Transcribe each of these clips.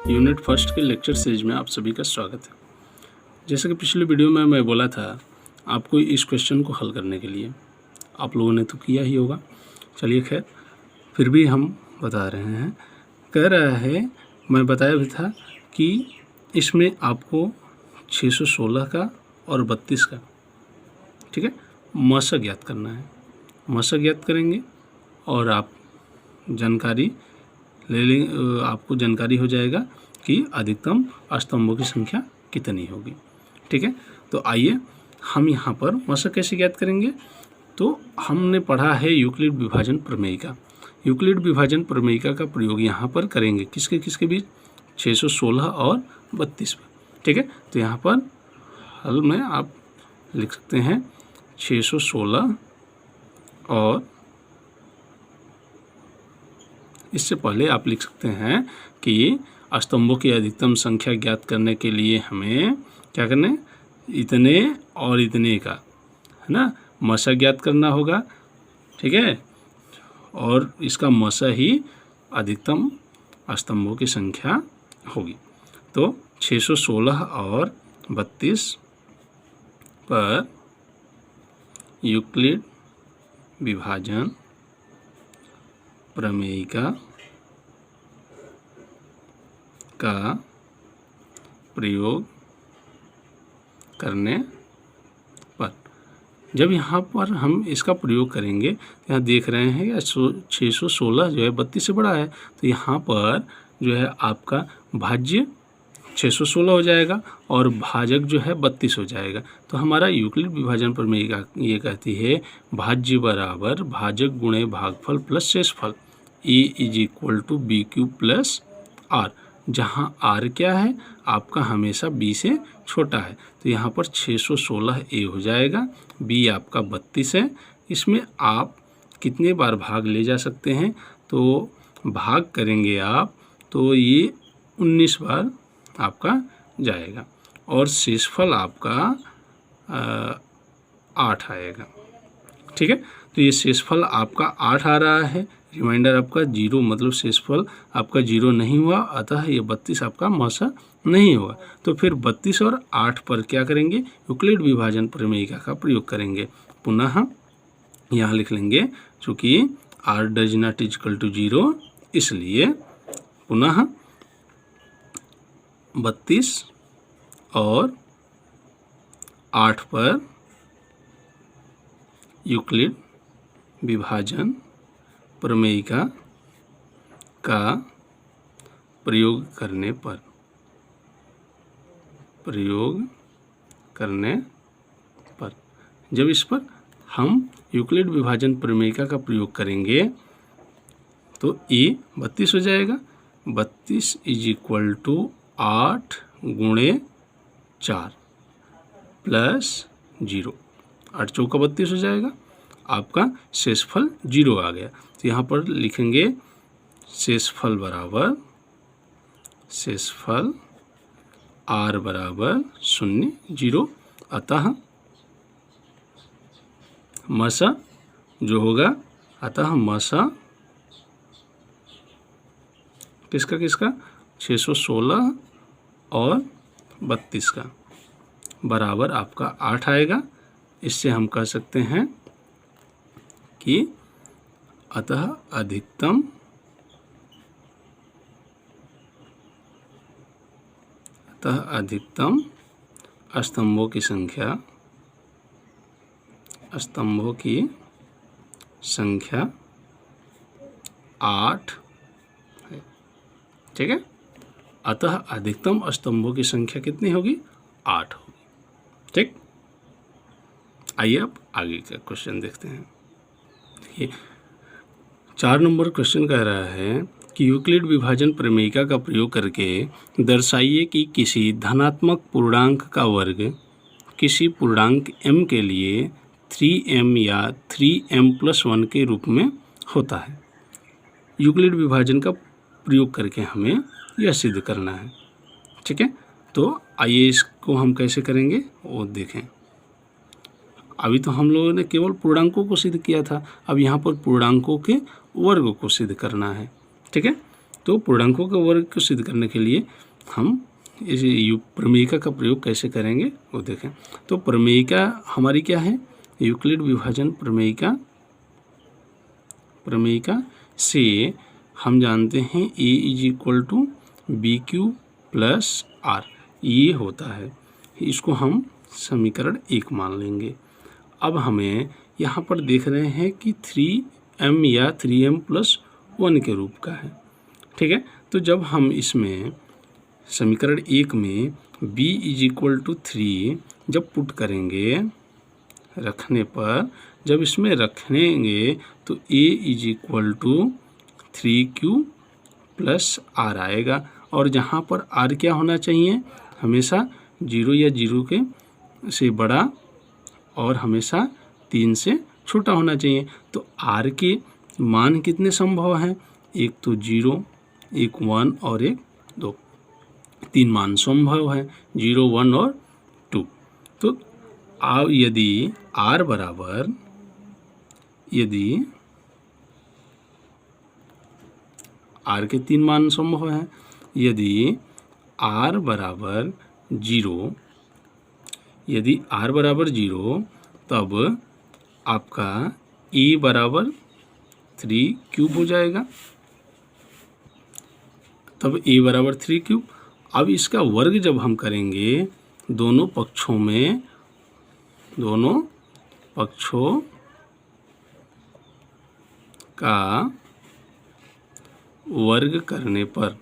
Unit first के lecture series में आप सभी का स्वागत है। जैसे कि पिछले वीडियो में मैं बोला था आपको इस क्वेश्चन को हल करने के लिए, आप लोगों ने तो किया ही होगा। चलिए खैर, फिर भी हम बता रहे हैं। कह रहा है, मैं बताया भी था कि इसमें आपको 616 का और 32 का, ठीक है, मशक ज्ञात करना है। मशक ज्ञात करेंगे और आप जानकारी ले लें, आपको जानकारी हो जाएगा कि अधिकतम स्तंभों की संख्या कितनी होगी। ठीक है, तो आइए हम यहाँ पर मशक कैसे ज्ञात करेंगे। तो हमने पढ़ा है यूक्लिड विभाजन प्रमेयिका। यूक्लिड विभाजन प्रमेयिका का प्रयोग यहाँ पर करेंगे किसके किसके बीच, 616 और 32 पर। ठीक है, तो यहाँ पर हल में आप लिख सकते हैं 616 और इससे पहले आप लिख सकते हैं कि स्तंभों की अधिकतम संख्या ज्ञात करने के लिए हमें क्या करना है, इतने और इतने का, है ना, मशक ज्ञात करना होगा। ठीक है, और इसका मशक ही अधिकतम स्तंभों की संख्या होगी। तो 616 और 32 पर यूक्लिड विभाजन प्रमेयिका का प्रयोग करने पर, जब यहाँ पर हम इसका प्रयोग करेंगे, यहाँ देख रहे हैं कि 616 जो है 32 से बड़ा है, तो यहाँ पर जो है आपका भाज्य 616 हो जाएगा और भाजक जो है 32 हो जाएगा। तो हमारा यूक्लिड विभाजन प्रमेयिका ये कहती है भाज्य बराबर भाजक गुणे भागफल प्लस शेषफल, a is equal to b cube plus r, जहाँ आर क्या है आपका हमेशा बी से छोटा है। तो यहाँ पर 616 ए हो जाएगा, बी आपका 32 है। इसमें आप कितने बार भाग ले जा सकते हैं, तो भाग करेंगे आप तो ये 19 बार आपका जाएगा और शेषफल आपका 8 आएगा। ठीक है, तो ये शेषफल आपका 8 आ रहा है, रिमाइंडर आपका 0, मतलब शेषफल आपका 0 नहीं हुआ, अतः ये 32 आपका मशक नहीं हुआ। तो फिर 32 और 8 पर क्या करेंगे, यूक्लिड विभाजन प्रमेयिका का प्रयोग करेंगे। पुनः यहाँ लिख लेंगे, चूँकि r does not equal to 0, इसलिए पुनः 32 और 8 पर यूक्लिड विभाजन प्रमेयिका का प्रयोग करने पर जब इस पर हम यूक्लिड विभाजन प्रमेयिका का प्रयोग करेंगे तो ए 32 हो जाएगा। 32 इज इक्वल टू 8 गुणे 4 प्लस 0, 8 चौका 32 हो जाएगा। आपका शेषफल 0 आ गया, तो यहाँ पर लिखेंगे शेषफल बराबर शेषफल r बराबर 0 0, अतः मशक जो होगा, अतः मशक किसका 616 और 32 का बराबर आपका 8 आएगा। इससे हम कह सकते हैं कि अतः अधिकतम स्तंभों की संख्या 8 है। ठीक है, अतः अधिकतम स्तंभों की संख्या कितनी होगी, 8 होगी। ठीक, आइए अब आगे का क्वेश्चन देखते हैं। देखिए 4 नंबर क्वेश्चन कह रहा है कि यूक्लिड विभाजन प्रमेयिका का प्रयोग करके दर्शाइए कि किसी धनात्मक पूर्णांक का वर्ग किसी पूर्णांक m के लिए 3m या 3m+1 के रूप में होता है। यूक्लिड विभाजन का प्रयोग करके हमें यह सिद्ध करना है। ठीक है, तो आइए इसको हम कैसे करेंगे वो देखें। अभी तो हम लोगों ने केवल पूर्णांकों को सिद्ध किया था, अब यहाँ पर पूर्णांकों के वर्ग को सिद्ध करना है। ठीक है, तो पूर्णांकों के वर्ग को सिद्ध करने के लिए हम इस प्रमेयिका का प्रयोग कैसे करेंगे वो देखें। तो प्रमेयिका हमारी क्या है, यूक्लिड विभाजन प्रमेयिका से हम जानते हैं a = BQ + R, ये होता है। इसको हम समीकरण 1 मान लेंगे। अब हमें यहाँ पर देख रहे हैं कि 3m या 3m+1 के रूप का है, ठीक है। तो जब हम इसमें समीकरण 1 में b = 3 जब पुट करेंगे रखने पर, जब इसमें रखेंगे तो a = 3q + R आएगा। और जहाँ पर R क्या होना चाहिए, हमेशा 0 या 0 के से बड़ा और हमेशा 3 से छोटा होना चाहिए। तो R के मान कितने संभव हैं, एक तो 0, एक 1 और एक 2, 3 मान संभव है, 0, 1 और 2। तो यदि R के 3 मान संभव हैं, यदि R = 0, तब आपका a = 3³ हो जाएगा। तब a = 3³ अब इसका वर्ग जब हम करेंगे दोनों पक्षों का वर्ग करने पर,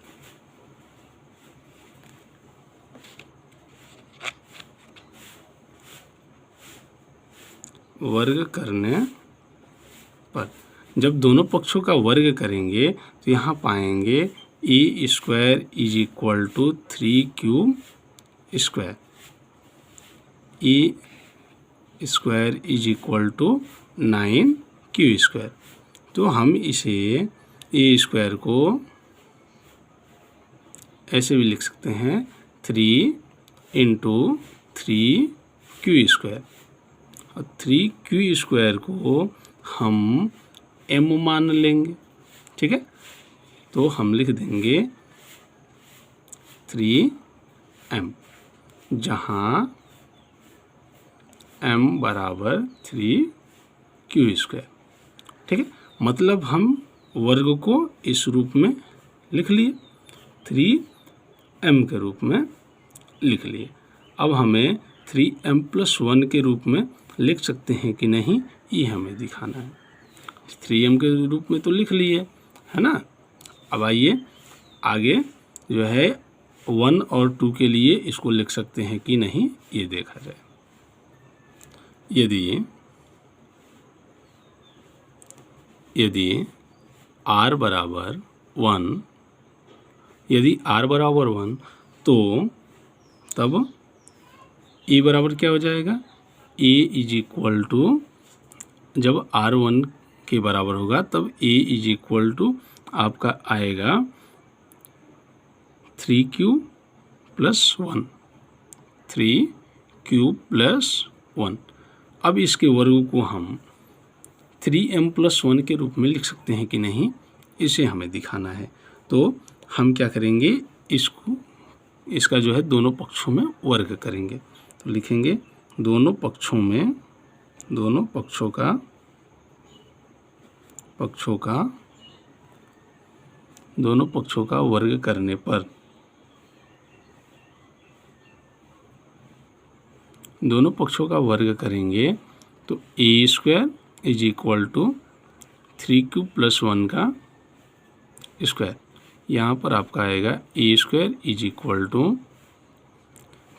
जब दोनों पक्षों का वर्ग करेंगे तो यहाँ पाएंगे a² = 3q², a² = 9q²। तो हम इसे a² को ऐसे भी लिख सकते हैं 3 × 3q², और 3q² को हम m मान लेंगे, ठीक है। तो हम लिख देंगे 3m, जहाँ m = 3q², ठीक है। मतलब हम वर्ग को इस रूप में लिख लिए, 3m के रूप में लिख लिए। अब हमें 3m+1 के रूप में लिख सकते हैं कि नहीं, ये हमें दिखाना है। 3m के रूप में तो लिख लिए, है ना। अब आइए आगे जो है 1 और 2 के लिए इसको लिख सकते हैं कि नहीं, ये देखा जाए। यदि R = 1, तो तब a बराबर क्या हो जाएगा, a = जब R 1 के बराबर होगा तब a = आपका आएगा 3q + 1। अब इसके वर्ग को हम 3m+1 के रूप में लिख सकते हैं कि नहीं, इसे हमें दिखाना है। तो हम क्या करेंगे, इसका जो है दोनों पक्षों में वर्ग करेंगे। तो लिखेंगे दोनों पक्षों का वर्ग करने पर, दोनों पक्षों का वर्ग करेंगे तो a² = 3q + 1 का स्क्वायर। यहाँ पर आपका आएगा a² =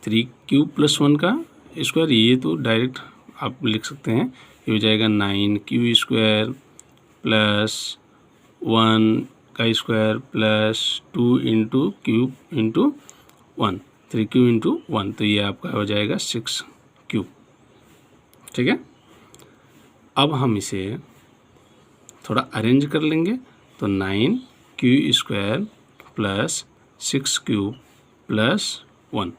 3q + 1 का स्क्वायर। ये तो डायरेक्ट आप लिख सकते हैं, ये हो जाएगा 9q² + 1 का स्क्वायर + 2 × q × 1, 3q × 1, तो ये आपका हो जाएगा 6q, ठीक है। अब हम इसे थोड़ा अरेंज कर लेंगे, तो 9q² + 6q + 1,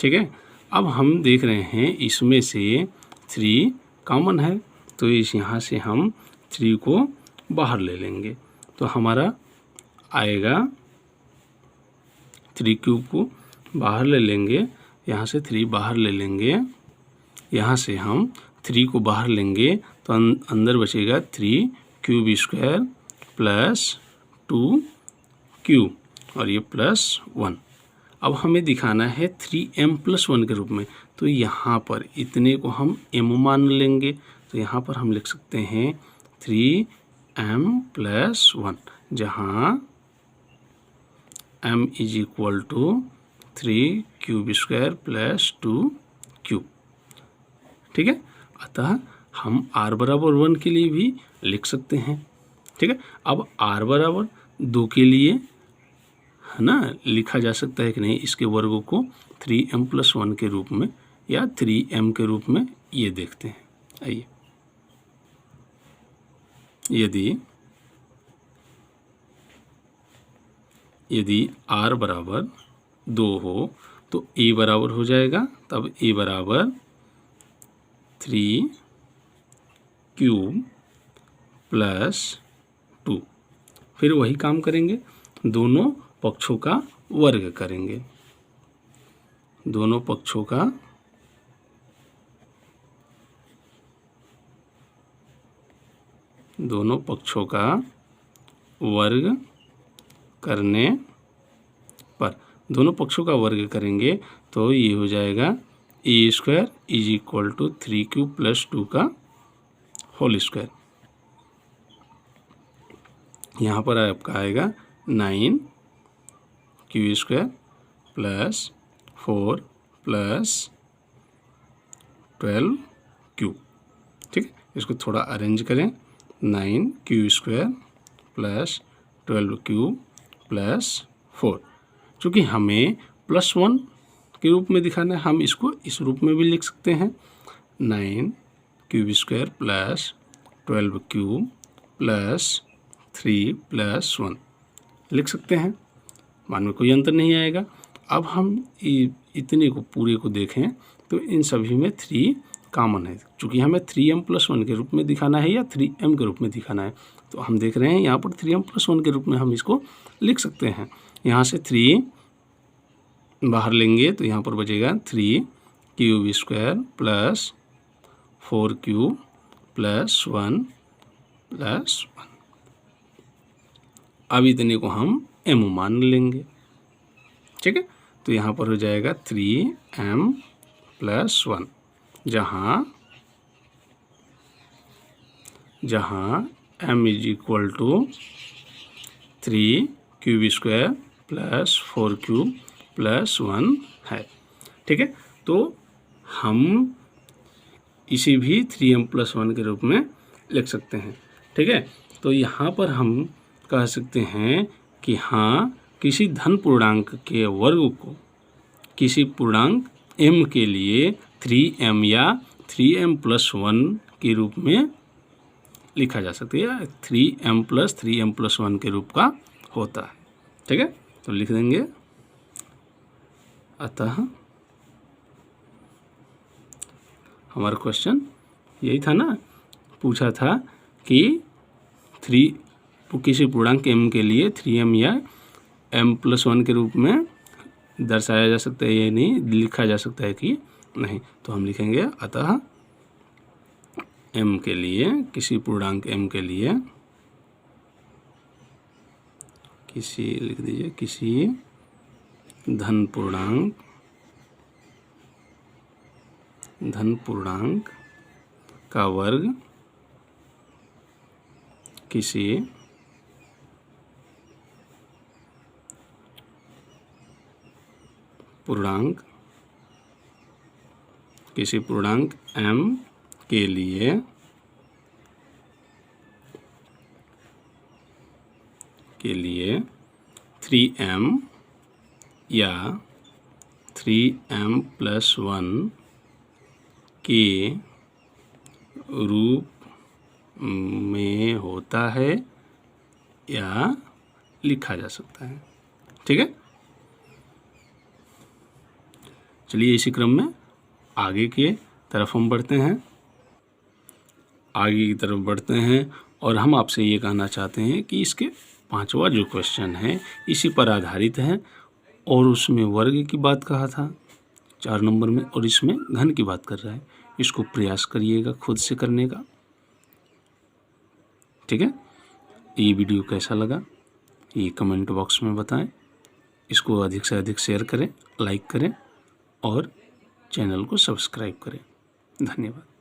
ठीक है। अब हम देख रहे हैं इसमें से 3 कॉमन है, तो यहाँ से हम 3 को बाहर ले लेंगे, तो हमारा आएगा 3 क्यूब को बाहर ले लेंगे, यहाँ से 3 बाहर ले लेंगे, यहाँ से हम 3 को बाहर लेंगे तो अंदर बचेगा 3 क्यूब स्क्वायर प्लस 2 क्यूब और ये प्लस 1। अब हमें दिखाना है 3m प्लस 1 के रूप में, तो यहाँ पर इतने को हम m मान लेंगे। तो यहाँ पर हम लिख सकते हैं 3m प्लस 1, जहाँ m is equal to 3 cube square plus 2 cube. ठीक है, अतः हम r बराबर 1 के लिए भी लिख सकते हैं। ठीक है, अब r बराबर 2 के लिए है ना लिखा जा सकता है कि नहीं, इसके वर्ग को 3m प्लस 1 के रूप में या 3m के रूप में, ये देखते हैं। आइए, यदि r बराबर 2 हो तो a बराबर हो जाएगा, तब a बराबर 3 क्यूब प्लस 2। फिर वही काम करेंगे, दोनों पक्षों का वर्ग करेंगे, दोनों पक्षों का वर्ग करने पर, दोनों पक्षों का वर्ग करेंगे तो ये हो जाएगा a square is equal to 3 cube plus 2 का होल स्क्वायर। यहाँ पर आपका आएगा 9 q square plus 4 plus 12 cube. ठीक है, इसको थोड़ा अरेंज करें, 9 q square plus 12 cube plus 4। चूँकि हमें प्लस 1 के रूप में दिखाना है, हम इसको इस रूप में भी लिख सकते हैं, 9 cube square plus 12 cube plus 3 plus 1 लिख सकते हैं, मान में कोई अंतर नहीं आएगा। अब हम इतने को पूरे को देखें तो इन सभी में 3 कॉमन है, चूँकि हमें 3m प्लस 1 के रूप में दिखाना है या 3m के रूप में दिखाना है, तो हम देख रहे हैं यहाँ पर 3m प्लस 1 के रूप में हम इसको लिख सकते हैं। यहाँ से 3 बाहर लेंगे तो यहाँ पर बचेगा 3 cube square plus 4 cube plus 1 plus 1। अब इतने को हम m मान लेंगे। ठीक है, तो यहाँ पर हो जाएगा 3m प्लस 1, जहाँ m is equal to 3 cube square plus 4 cube plus 1 है। ठीक है, तो हम इसे भी 3m प्लस 1 के रूप में लिख सकते हैं। ठीक है, तो यहाँ पर हम कह सकते हैं कि हाँ, किसी धन पूर्णांक के वर्ग को किसी पूर्णांक m के लिए 3m या 3m प्लस 1 के रूप में लिखा जा सकता है, या 3m प्लस 3m प्लस 1 के रूप का होता है। ठीक है, तो लिख देंगे, अतः हमारा क्वेश्चन यही था ना, पूछा था कि किसी पूर्णांक m के लिए 3m या m प्लस 1 के रूप में दर्शाया जा सकता है या नहीं, लिखा जा सकता है कि नहीं, तो हम लिखेंगे अतः m के लिए, किसी पूर्णांक m के लिए, लिख दीजिए किसी धन पूर्णांक का वर्ग किसी पूर्णांक m के लिए के लिए 3m या 3m प्लस 1 के रूप में होता है या लिखा जा सकता है। ठीक है, चलिए इसी क्रम में आगे के तरफ हम बढ़ते हैं। आगे की तरफ बढ़ते हैं और हम आपसे ये कहना चाहते हैं कि इसके पांचवा जो क्वेश्चन है इसी पर आधारित है और उसमें वर्ग की बात कहा था 4 नंबर में और इसमें घन की बात कर रहा है। इसको प्रयास करिएगा खुद से करने का, ठीक है। ये वीडियो कैसा लगा ये कमेंट बॉक्स में बताएं। इसको अधिक से अधिक शेयर करें, लाइक करें और चैनल को सब्सक्राइब करें। धन्यवाद।